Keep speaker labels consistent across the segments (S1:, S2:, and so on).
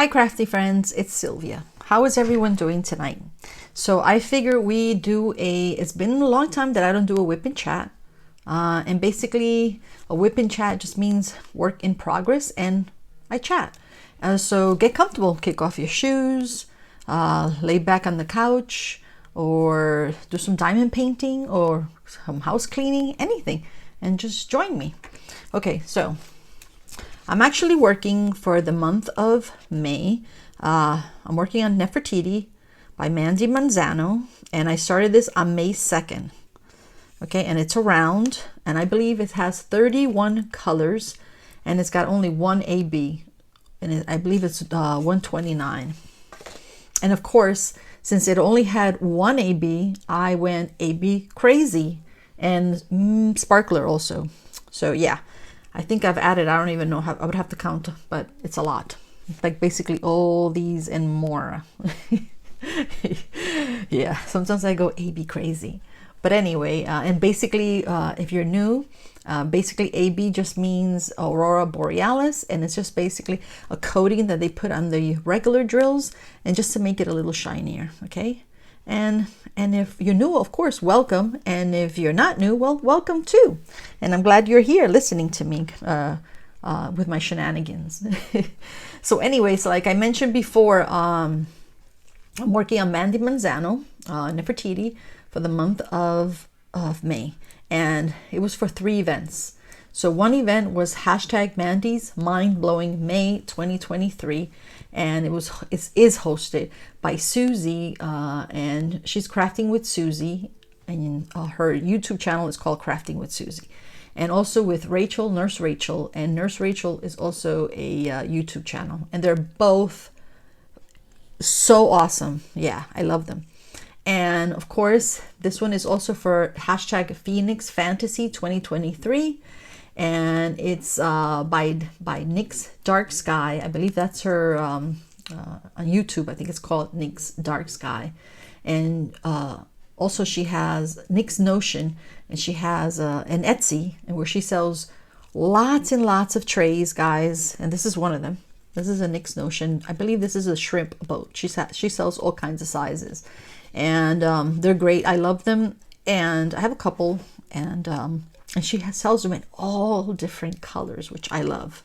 S1: Hi Crafty Friends, it's Sylvia. How is everyone doing tonight? So I figure we do it's been a long time that I don't do a whip and chat. And basically a whip and chat just means work in progress and I chat. So get comfortable, kick off your shoes, lay back on the couch, or do some diamond painting or some house cleaning, anything, and just join me. Okay, so I'm actually working for the month of May. I'm working on Nefertiti by Mandie Manzano, and I started this on May 2nd. Okay, and it's a round, and I believe it has 31 colors, and it's got only one AB, and I believe it's 129. And of course, since it only had one AB, I went AB crazy, and sparkler also. So yeah. I think I've added, I don't even know how, I would have to count, but it's a lot. Like basically all these and more. Yeah, sometimes I go AB crazy. But anyway, and basically, if you're new, basically AB just means Aurora Borealis, and it's just basically a coating that they put on the regular drills, and just to make it a little shinier, okay? And if you're new, of course, welcome. And if you're not new, well, welcome too. And I'm glad you're here listening to me with my shenanigans. So anyways, like I mentioned before, I'm working on Mandie Manzano, Nefertiti, for the month of May. And it was for 3 events. So one event was hashtag Mandie's Mind-Blowing May 2023. And it is hosted by Susie, and she's Crafting with Susie, and her YouTube channel is called Crafting with Susie, and also with Rachel, Nurse Rachel, and Nurse Rachel is also a YouTube channel, and they're both so awesome. Yeah, I love them. And of course, this one is also for hashtag Phoenix Fantasy 2023. And it's by Nyx Dark Sky. I believe that's her on YouTube. I think it's called Nyx Dark Sky. And also she has Nyx Notion, and she has an Etsy, and where she sells lots and lots of trays, guys. And this is one of them. This is a Nyx Notion. I believe this is a shrimp boat. She sells all kinds of sizes, and they're great. I love them, and I have a couple, and she sells them in all different colors, which I love.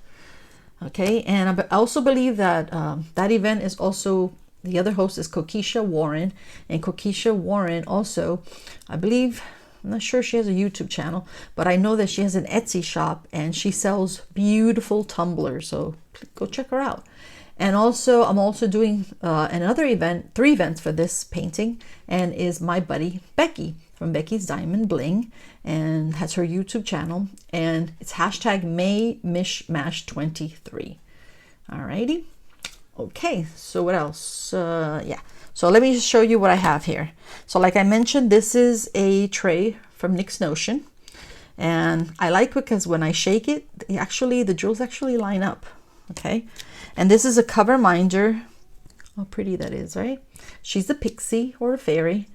S1: Okay, and I also believe that that event is also, the other host is Kokisha Warren, and Kokisha Warren also, I believe, I'm not sure she has a YouTube channel, but I know that she has an Etsy shop, and she sells beautiful tumblers, so go check her out. And also, I'm also doing another event, 3 events for this painting, and is my buddy Becky from Becky's Diamond Bling, and has her YouTube channel, and it's hashtag May Mishmash 23. Alrighty. Okay, so what else? Yeah, so let me just show you what I have here. So like I mentioned, this is a tray from Nyx Notion, and I like it because when I shake it, the drills actually line up. Okay, and this is a Coverminder. How pretty that is, right? She's a pixie or a fairy.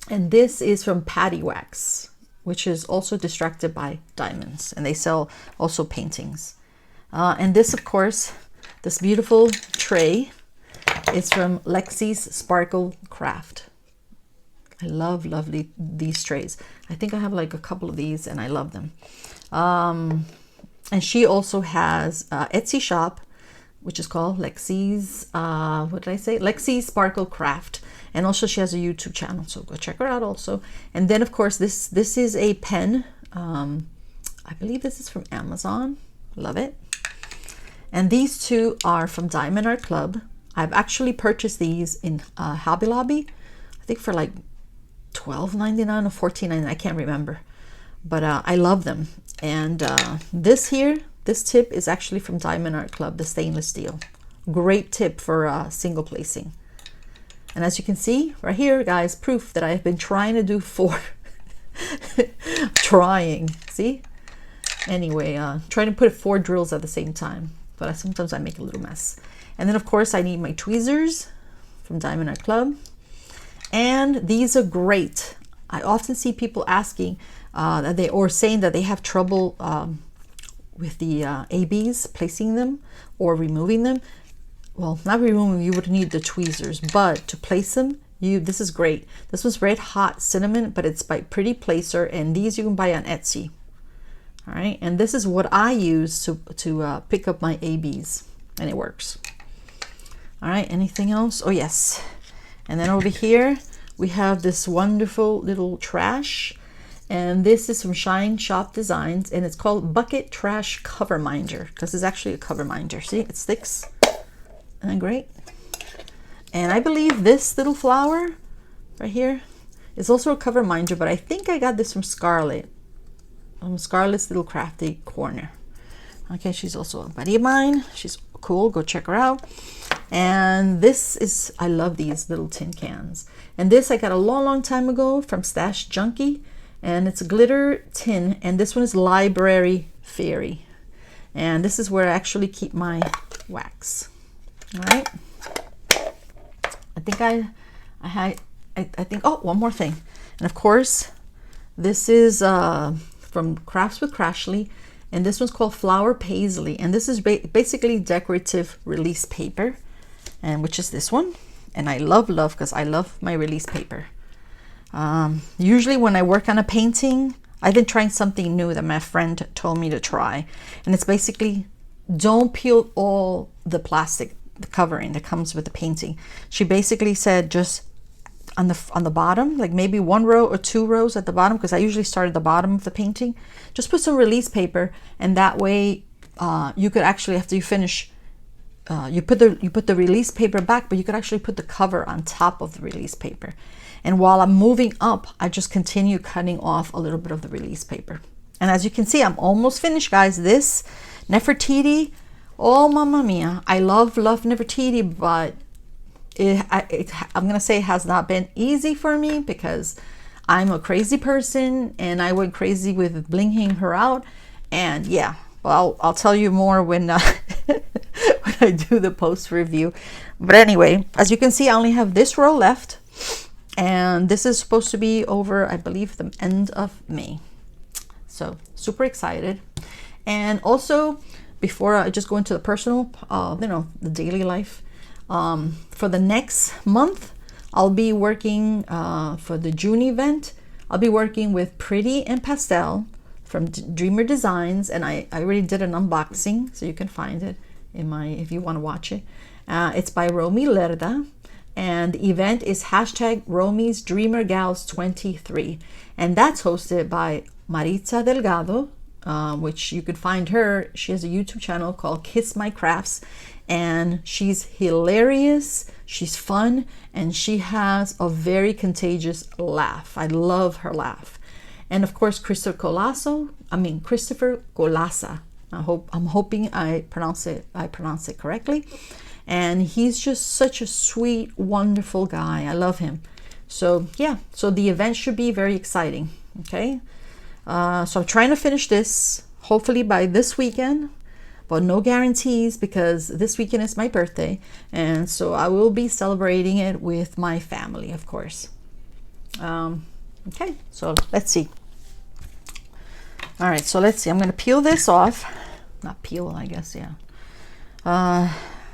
S1: And this is from Paddy Wax, which is also distracted by diamonds, and they sell also paintings. And this, of course, this beautiful tray is from LexiSparkleCraft. I love these trays. I think I have like a couple of these, and I love them. And she also has Etsy shop, which is called Lexi's, what did I say? LexiSparkleCraft. And also she has a YouTube channel, so go check her out also. And then of course, this is a pen. I believe this is from Amazon. Love it. And these 2 are from Diamond Art Club. I've actually purchased these in Hobby Lobby, I think for like $12.99 or $14.99, I can't remember. But I love them. And this tip is actually from Diamond Art Club, the stainless steel. Great tip for single placing. And as you can see right here, guys, proof that I've been trying to do 4. Trying, see? Anyway, trying to put 4 drills at the same time, but sometimes I make a little mess. And then of course I need my tweezers from Diamond Art Club. And these are great. I often see people asking that or saying that they have trouble with the ABs, placing them or removing them. Well, not removing, you would need the tweezers, but to place them, this is great. This was Red Hot Cinnamon, but it's by Pretty Placer, and these you can buy on Etsy. All right, and this is what I use to pick up my ABs, and it works. All right, anything else? Oh yes, and then over here we have this wonderful little trash, and this is from ShineShopDesigns, and it's called Bucket Trash Coverminder. This is actually a coverminder. See, it sticks. Isn't that great? And I believe this little flower right here is also a coverminder, but I think I got this from Scarlett. Scarlett's Little Crafty Corner. Okay, she's also a buddy of mine. She's cool. Go check her out. And this is, I love these little tin cans. And this I got a long time ago from Stash Junky, and it's a glitter tin, and this one is Library Fairy. And this is where I actually keep my wax. All right. I think oh, one more thing. And of course, this is from Crafts with Crashley, and this one's called Flower Paisley, and this is basically decorative release paper, and which is this one. And I love because I love my release paper. Usually when I work on a painting, I've been trying something new that my friend told me to try, and it's basically don't peel all the plastic, the covering that comes with the painting. She basically said just on the bottom, like maybe 1 row or 2 rows at the bottom, because I usually start at the bottom of the painting, just put some release paper, and that way you could actually, after you finish, you put the release paper back, but you could actually put the cover on top of the release paper. And while I'm moving up, I just continue cutting off a little bit of the release paper. And as you can see, I'm almost finished, guys. This Nefertiti, oh mamma mia, I love Nefertiti, but I'm gonna say it has not been easy for me, because I'm a crazy person and I went crazy with blinging her out. And yeah, well, I'll tell you more when when I do the post review. But anyway, as you can see, I only have this row left, and this is supposed to be over, I believe, the end of May. So super excited. And also, before I just go into the personal, the daily life, for the next month, I'll be working for the June event. I'll be working with Pretty and Pastel from Dreamer Designs, and I already did an unboxing, so you can find it in my, if you want to watch it. It's by Romy Lerda, and the event is hashtag Romy's Dreamer Gals 23, and that's hosted by Maritza Delgado, which you could find her. She has a YouTube channel called Kiss My Crafts, and she's hilarious, she's fun, and she has a very contagious laugh. I love her laugh. And of course, Christopher Colasa. I'm hoping I pronounce it correctly. And he's just such a sweet, wonderful guy. I love him. So yeah, so the event should be very exciting. Okay. So I'm trying to finish this hopefully by this weekend, but no guarantees, because this weekend is my birthday, and so I will be celebrating it with my family, of course. Okay, so let's see. All right, so let's see. I'm going to peel this off. Not peel, I guess, yeah.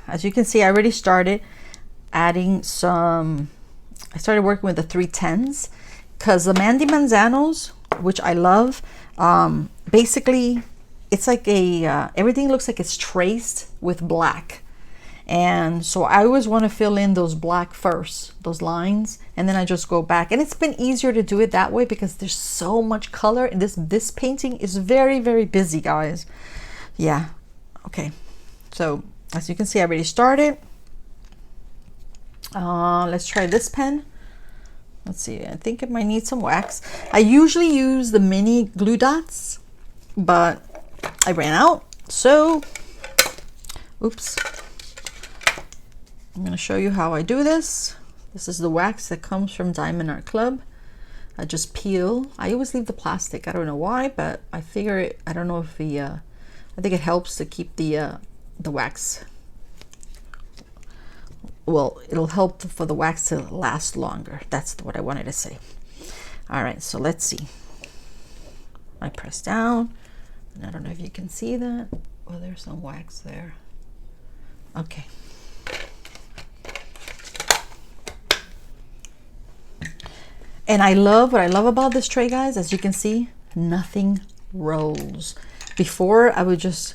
S1: As you can see, I already started adding some. I started working with the 310s, because the Mandie Manzanos, which I love, basically it's like a everything looks like it's traced with black, and so I always want to fill in those black first, those lines, and then I just go back. And it's been easier to do it that way because there's so much color, and this painting is very, very busy, guys. Yeah. Okay, so as you can see, I already started. Let's try this pen. Let's see, I think it might need some wax. I usually use the mini glue dots, but I ran out, so oops. I'm going to show you how I do this. This is the wax that comes from Diamond Art Club. I just peel. I always leave the plastic. I don't know why, but I figure it, I don't know if I think it helps to keep the wax. Well, it'll help for the wax to last longer. That's what I wanted to say. All right, so let's see. I press down. And I don't know if you can see that. Oh, there's some wax there. Okay. And what I love about this tray, guys, as you can see, nothing rolls. Before, I would just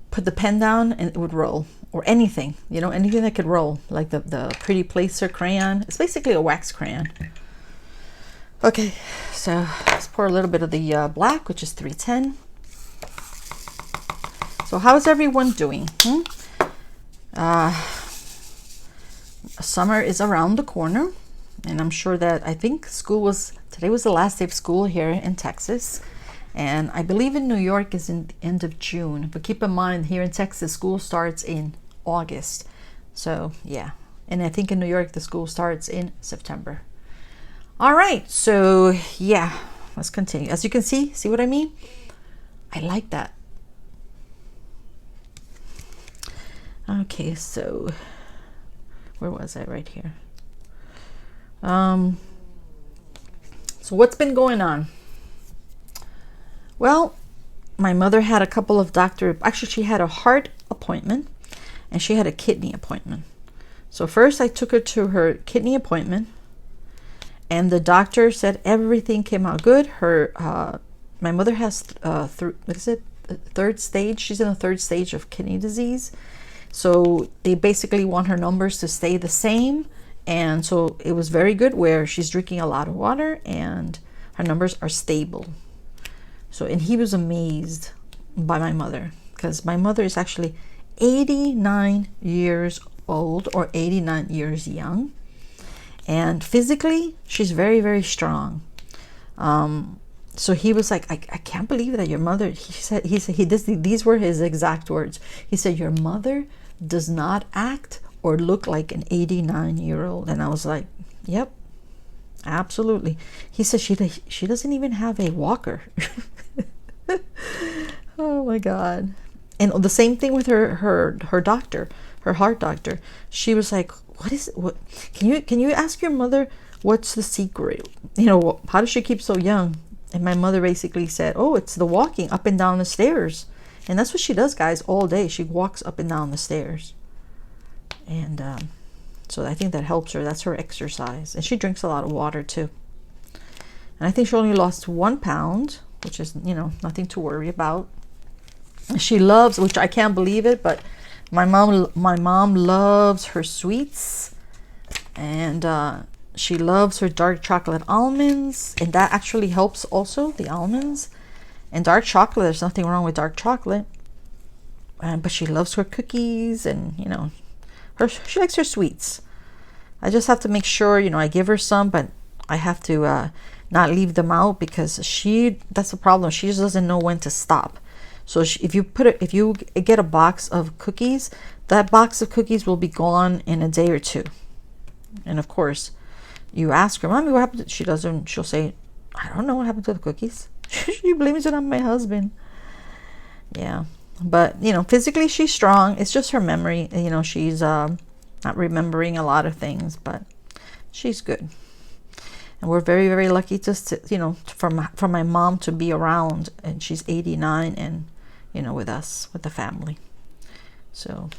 S1: put the pen down and it would roll, or anything, you know, anything that could roll, like the Pretty Placer crayon. It's basically a wax crayon. Okay, so let's pour a little bit of the black, which is 310. So how's everyone doing? Summer is around the corner. And I'm sure that, I think today was the last day of school here in Texas. And I believe in New York is in the end of June. But keep in mind, here in Texas, school starts in August. So yeah. And I think in New York, the school starts in September. All right. So yeah, let's continue. As you can see what I mean? I like that. Okay, so where was I? Right here. So what's been going on? Well, my mother had a couple of actually she had a heart appointment and she had a kidney appointment. So first I took her to her kidney appointment and the doctor said everything came out good. My mother has third stage. She's in the third stage of kidney disease. So they basically want her numbers to stay the same. And so it was very good where she's drinking a lot of water and her numbers are stable. So, and he was amazed by my mother because my mother is actually 89 years old or 89 years young. And physically, she's very, very strong. So he was like, I can't believe that your mother, these were his exact words. He said, your mother does not act or look like an 89-year-old. And I was like, yep, absolutely. He said she doesn't even have a walker. Oh my God. And the same thing with her doctor, her heart doctor. She was like, what can you ask your mother what's the secret? You know, how does she keep so young? And my mother basically said, oh, it's the walking up and down the stairs. And that's what she does, guys, all day. She walks up and down the stairs. And so I think that helps her. That's her exercise. And she drinks a lot of water too. And I think she only lost 1 pound, which is, you know, nothing to worry about. She loves, which I can't believe it, but my mom loves her sweets. And she loves her dark chocolate almonds. And that actually helps also, the almonds. And dark chocolate, there's nothing wrong with dark chocolate. But she loves her cookies and, you know, she likes her sweets. I just have to make sure, you know, I give her some, but I have to not leave them out because that's the problem. She just doesn't know when to stop. So if you get a box of cookies, that box of cookies will be gone in a day or two. And of course, you ask her, Mommy, what happened? She'll say, I don't know what happened to the cookies. She blames it on my husband. Yeah. But, you know, physically she's strong. It's just her memory. You know, she's not remembering a lot of things, but she's good. And we're very, very lucky to, you know, for my mom to be around. And she's 89 and, you know, with us, with the family. So,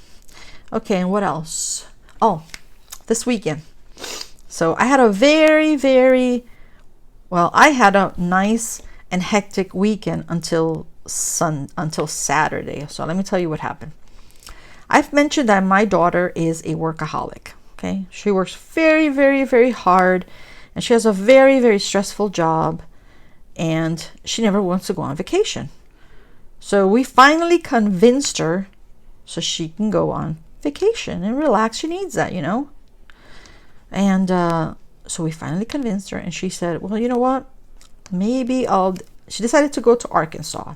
S1: okay. And what else? Oh, this weekend. So I had a I had a nice and hectic weekend until Saturday. So let me tell you what happened. I've mentioned that my daughter is a workaholic. Okay, she works very, very, very hard, and she has a very, very stressful job, and she never wants to go on vacation. So we finally convinced her so she can go on vacation and relax. She needs that, you know. And so we finally convinced her, and she said, well, you know what, she decided to go to Arkansas.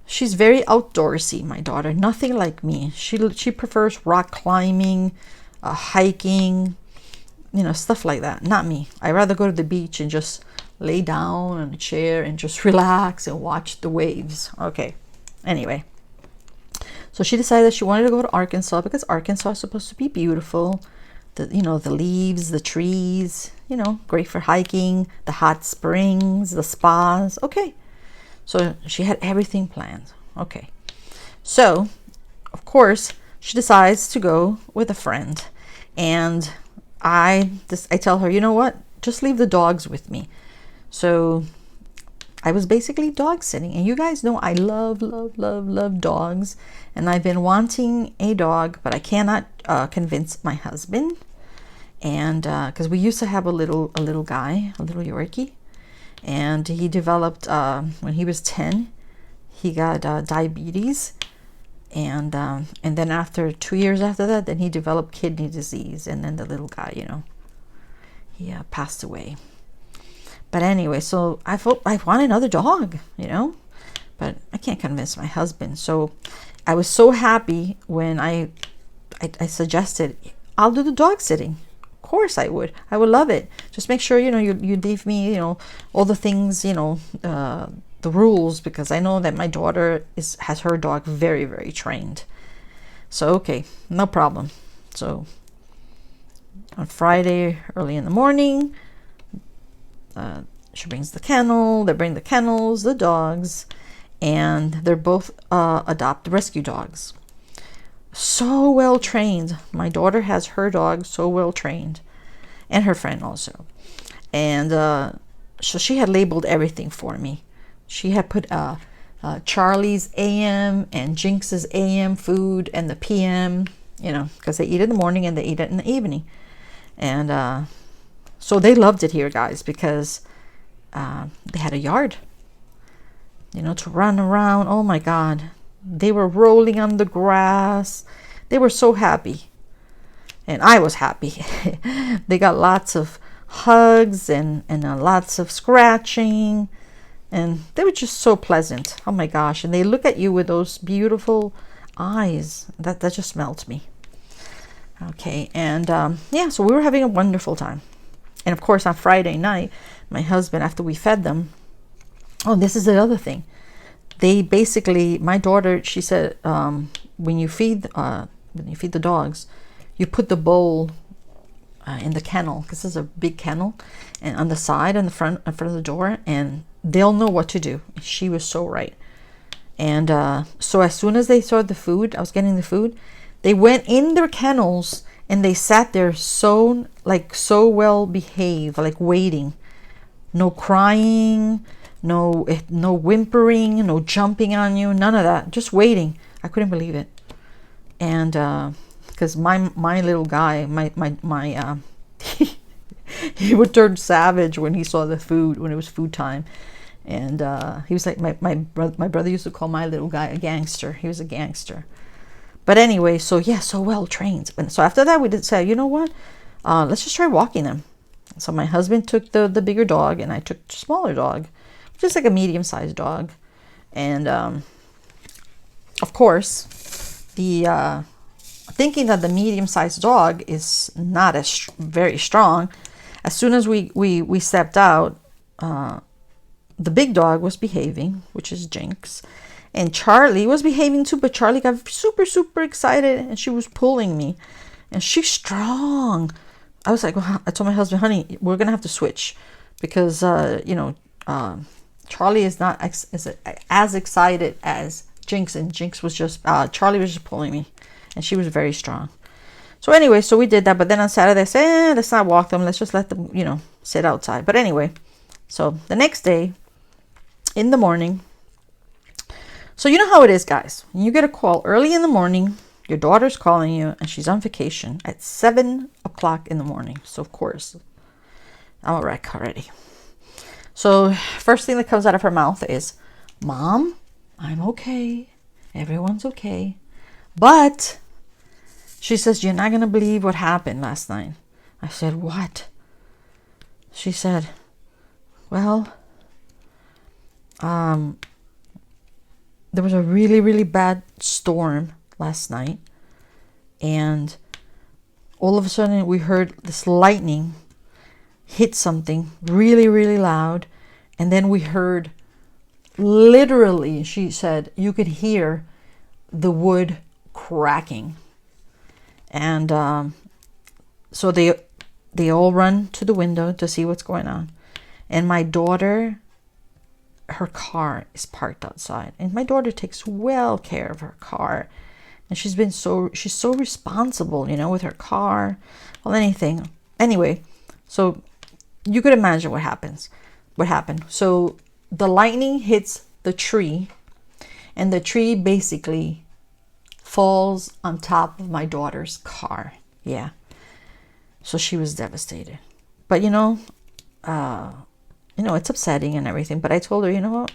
S1: She's very outdoorsy, my daughter, nothing like me. She prefers rock climbing, hiking, you know, stuff like that. Not me. I'd rather go to the beach and just lay down on a chair and just relax and watch the waves. Okay, anyway, so she decided she wanted to go to Arkansas because Arkansas is supposed to be beautiful. You know, the leaves, the trees, you know, great for hiking, the hot springs, the spas. Okay. So she had everything planned. Okay. So, of course, she decides to go with a friend. And I tell her, you know what? Just leave the dogs with me. So I was basically dog sitting. And you guys know I love, love, love, love dogs. And I've been wanting a dog, but I cannot convince my husband. And because we used to have a little guy, a little Yorkie. And he developed, when he was 10, he got diabetes. And then after 2 years after that, then he developed kidney disease. And then the little guy, you know, he passed away. But anyway, so I thought I want another dog, you know, but I can't convince my husband. So I was so happy when I suggested, I'll do the dog sitting. Of course I would. I would love it. Just make sure, you know, you leave me, you know, all the things, you know, the rules, because I know that my daughter has her dog very, very trained. So, okay, no problem. So on Friday, early in the morning, she brings the kennel, they bring the kennels, the dogs, and they're both adopt rescue dogs. So well trained. My daughter has her dog so well trained, and her friend also. And so she had labeled everything for me. She had put Charlie's AM and Jinx's AM food and the PM, you know, because they eat in the morning and they eat it in the evening. And so they loved it here, guys, because they had a yard, you know, to run around. Oh my God. They were rolling on the grass. They were so happy. And I was happy. They got lots of hugs and lots of scratching. And they were just so pleasant. Oh my gosh. And they look at you with those beautiful eyes. That just melts me. Okay. And yeah, so we were having a wonderful time. And of course, on Friday night, my husband, after we fed them, oh, this is the other thing. They basically, my daughter, she said, when you feed the dogs, you put the bowl in the kennel, because this is a big kennel, and on the side, in front of the door, and they'll know what to do. She was so right. And so as soon as they saw the food, I was getting the food, they went in their kennels and they sat there so well behaved, like waiting. No crying, no whimpering, no jumping on you, none of that. Just waiting. I couldn't believe it. And because my little guy, he would turn savage when he saw the food, when it was food time. And he was like, my brother used to call my little guy a gangster. He was a gangster. But anyway, so yeah, so well trained. And so after that, we did say, you know what? Let's just try walking them. So my husband took the bigger dog, and I took the smaller dog, just like a medium-sized dog. And of course, the thinking that the medium-sized dog is not as very strong, as soon as we stepped out, the big dog was behaving, which is Jinx, and Charlie was behaving too, but Charlie got super, super excited, and she was pulling me, and she's strong. I was like, well, I told my husband, honey, we're gonna have to switch, because you know, Charlie is not as excited as Jinx, and Jinx was just Charlie was just pulling me, and she was very strong. So anyway, so we did that, but then on Saturday I said, let's not walk them, let's just let them, you know, sit outside. But anyway, so the next day in the morning, so you know how it is, guys. You get a call early in the morning, your daughter's calling you, and she's on vacation at 7 o'clock in the morning. So of course, I'm a wreck already. So first thing that comes out of her mouth is, Mom, I'm okay. Everyone's okay. But she says, you're not going to believe what happened last night. I said, what? She said, well, there was a really, really bad storm last night, and all of a sudden we heard this lightning hit something really, really loud, and then we heard, literally, she said, you could hear the wood cracking. And so they all run to the window to see what's going on. And my daughter her car is parked outside, and my daughter takes well care of her car, and she's so responsible, you know, with her car, well, anything. Anyway, so you could imagine what happened. So the lightning hits the tree, and the tree basically falls on top of my daughter's car. Yeah. So she was devastated. But it's upsetting and everything. But I told her, you know what?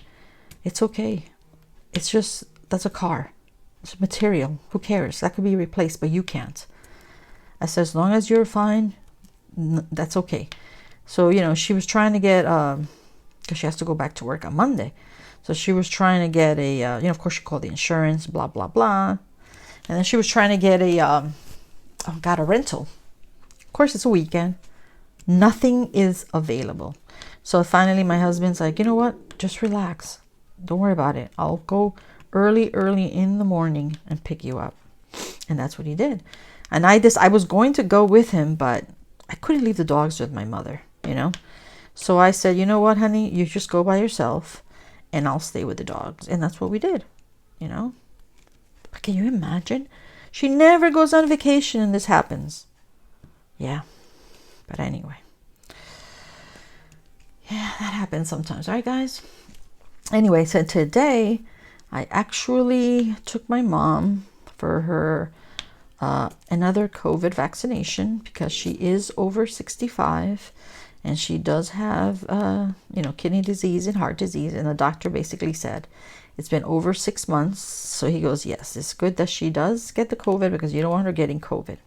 S1: It's okay. It's just, that's a car. It's material. Who cares? That could be replaced, but you can't. I said, as long as you're fine, that's okay. So, she was trying to get, because she has to go back to work on Monday. So she was trying to get a, of course she called the insurance, blah, blah, blah. And then she was trying to get a rental. Of course, it's a weekend. Nothing is available. So finally, my husband's like, you know what? Just relax. Don't worry about it. I'll go early in the morning and pick you up. And that's what he did. And I was going to go with him, but I couldn't leave the dogs with my mother, So I said, you know what, honey? You just go by yourself, and I'll stay with the dogs. And that's what we did, But can you imagine? She never goes on vacation and this happens. Yeah. But anyway. Yeah, that happens sometimes. All right, guys? Anyway, so today I actually took my mom for her another COVID vaccination because she is over 65 and she does have, kidney disease and heart disease. And the doctor basically said, it's been over 6 months. So he goes, yes, it's good that she does get the COVID because you don't want her getting COVID.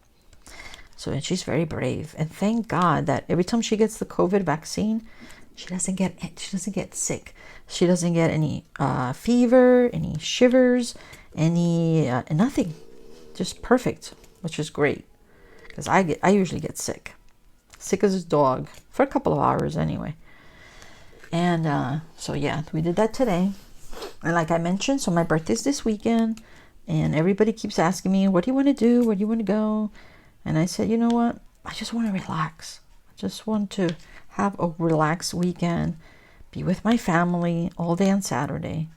S1: So, and she's very brave. And thank God that every time she gets the COVID vaccine, she doesn't get sick. She doesn't get any fever, any shivers, any nothing. Just perfect, which is great. Because I usually get sick as a dog for a couple of hours anyway. And so yeah, we did that today. And like I mentioned, so my birthday's this weekend, and everybody keeps asking me, what do you want to do? Where do you want to go? And I said, you know what? I just want to relax. I just want to have a relaxed weekend, be with my family all day on Saturday,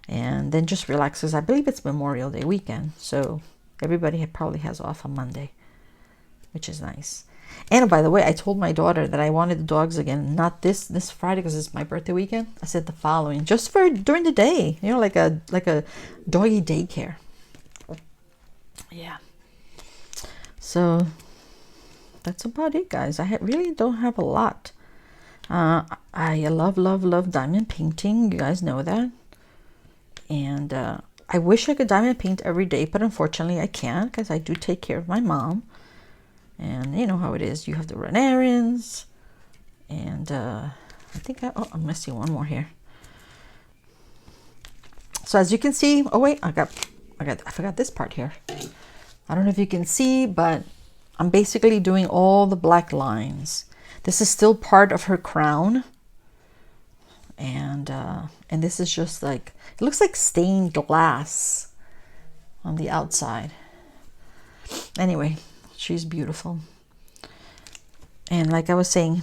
S1: and then just relax, because I believe it's Memorial Day weekend. So everybody probably has off on Monday, which is nice. And by the way, I told my daughter that I wanted the dogs again, not this Friday because it's my birthday weekend. I said the following, just for during the day, like a doggy daycare. Yeah. So that's about it, guys. I really don't have a lot. I love diamond painting. You guys know that. And I wish I could diamond paint every day, but unfortunately I can't because I do take care of my mom. And you know how it is. You have to run errands. And I think I'm missing one more here. So as you can see, oh wait, I forgot this part here. I don't know if you can see, but I'm basically doing all the black lines. This is still part of her crown. And this is just like, it looks like stained glass on the outside. Anyway, she's beautiful. And like I was saying,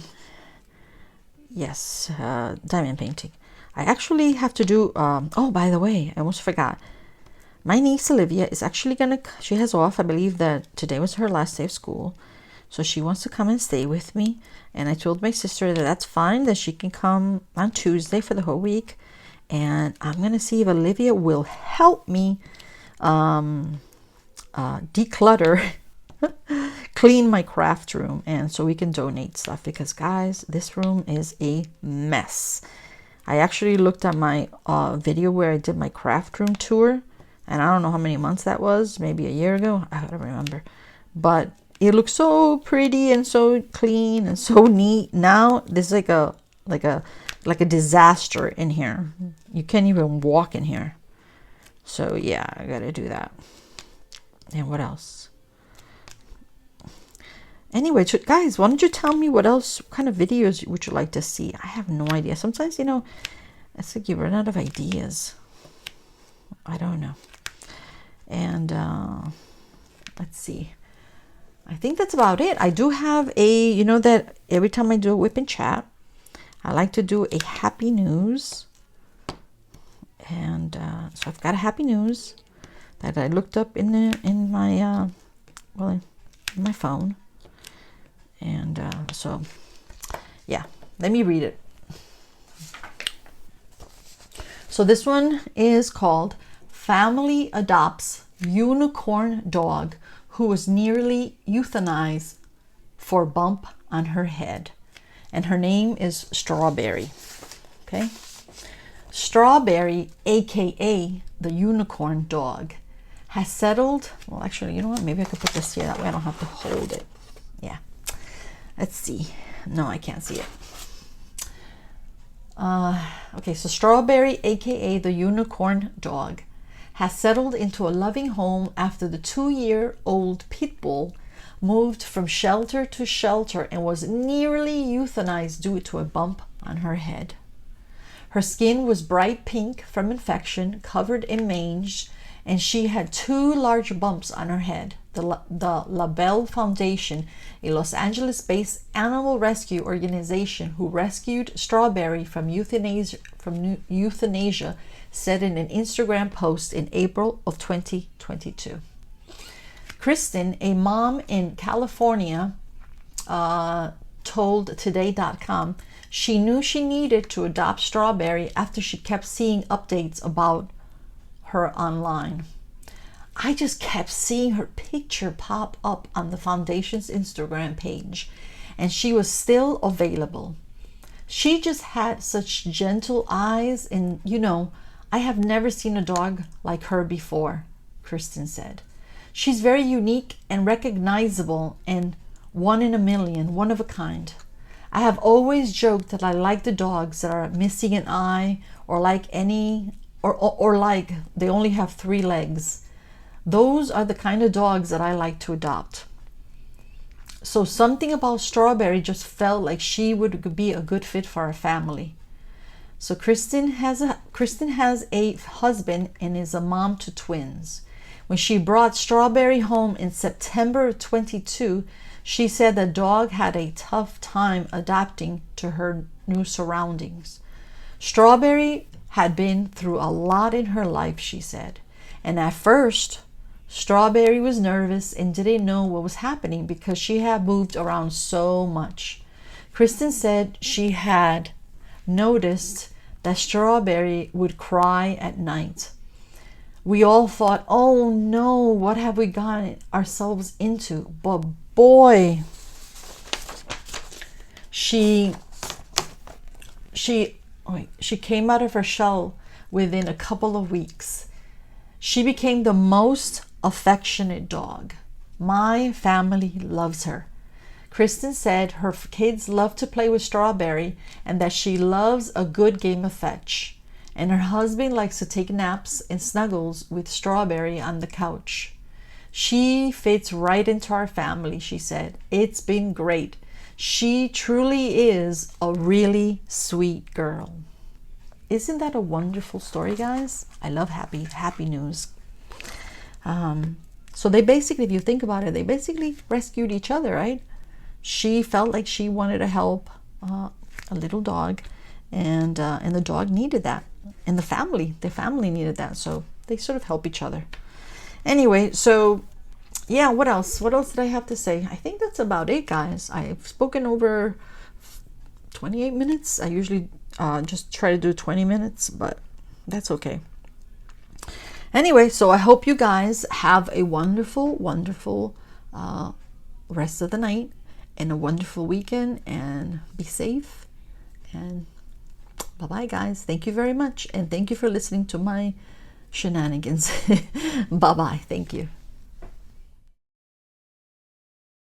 S1: yes, diamond painting. I actually have to do, oh, by the way, I almost forgot. My niece Sylvia is actually she has off. I believe that today was her last day of school. So she wants to come and stay with me. And I told my sister that that's fine, that she can come on Tuesday for the whole week. And I'm going to see if Olivia will help me declutter, clean my craft room. And so we can donate stuff. Because guys, this room is a mess. I actually looked at my video where I did my craft room tour. And I don't know how many months that was, maybe a year ago. I don't remember. But it looks so pretty and so clean and so neat. Now there's like a disaster in here. You can't even walk in here. So yeah, I gotta do that. And what else? Anyway, guys, why don't you tell me what kind of videos would you like to see? I have no idea. Sometimes, it's like you run out of ideas. I don't know. And let's see. I think that's about it. I do have that every time I do a whip and chat, I like to do a happy news And so I've got a happy news that I looked up in my my phone. And so yeah, let me read it. So this one is called Family Adopts Unicorn Dog Who Was Nearly Euthanized for Bump on Her Head. And her name is Strawberry. Okay. Strawberry, aka the unicorn dog, has settled. Well, actually, you know what? Maybe I could put this here. That way I don't have to hold it. Yeah. Let's see. No, I can't see it. Okay, so Strawberry, aka the unicorn dog, has settled into a loving home after the 2-year-old pit bull moved from shelter to shelter and was nearly euthanized due to a bump on her head. Her skin was bright pink from infection, covered in mange, and she had 2 large bumps on her head. The La Belle Foundation, a Los Angeles-based animal rescue organization who rescued Strawberry from euthanasia, said in an Instagram post in April of 2022. Kristen, a mom in California, told Today.com she knew she needed to adopt Strawberry after she kept seeing updates about her online. I just kept seeing her picture pop up on the foundation's Instagram page, and she was still available. She just had such gentle eyes, and you know, I have never seen a dog like her before, Kristen said. She's very unique and recognizable and one in a million, one of a kind. I have always joked that I like the dogs that are missing an eye or like they only have 3 legs. Those are the kind of dogs that I like to adopt. So something about Strawberry just felt like she would be a good fit for our family. So Kristen has a husband and is a mom to twins. When she brought Strawberry home in September of 22, she said the dog had a tough time adapting to her new surroundings. Strawberry had been through a lot in her life, she said. And at first, Strawberry was nervous and didn't know what was happening because she had moved around so much. Kristen said she had noticed that Strawberry would cry at night. We all thought, oh no, what have we gotten ourselves into? But boy, she came out of her shell within a couple of weeks. She became the most affectionate dog. My family loves her. Kristen said her kids love to play with Strawberry and that she loves a good game of fetch. And her husband likes to take naps and snuggles with Strawberry on the couch. She fits right into our family, she said. It's been great. She truly is a really sweet girl. Isn't that a wonderful story, guys? I love happy news. So they basically, if you think about it, they basically rescued each other, right? She felt like she wanted to help a little dog, and the dog needed that, and the family needed that, so they sort of help each other. Anyway, so yeah, what else did I have to say? I think that's about it, guys. I've spoken over 28 minutes. I usually just try to do 20 minutes, but that's okay. Anyway, so I hope you guys have a wonderful rest of the night and a wonderful weekend, and be safe, and bye-bye, guys. Thank you very much, and thank you for listening to my shenanigans. Bye-bye. Thank you.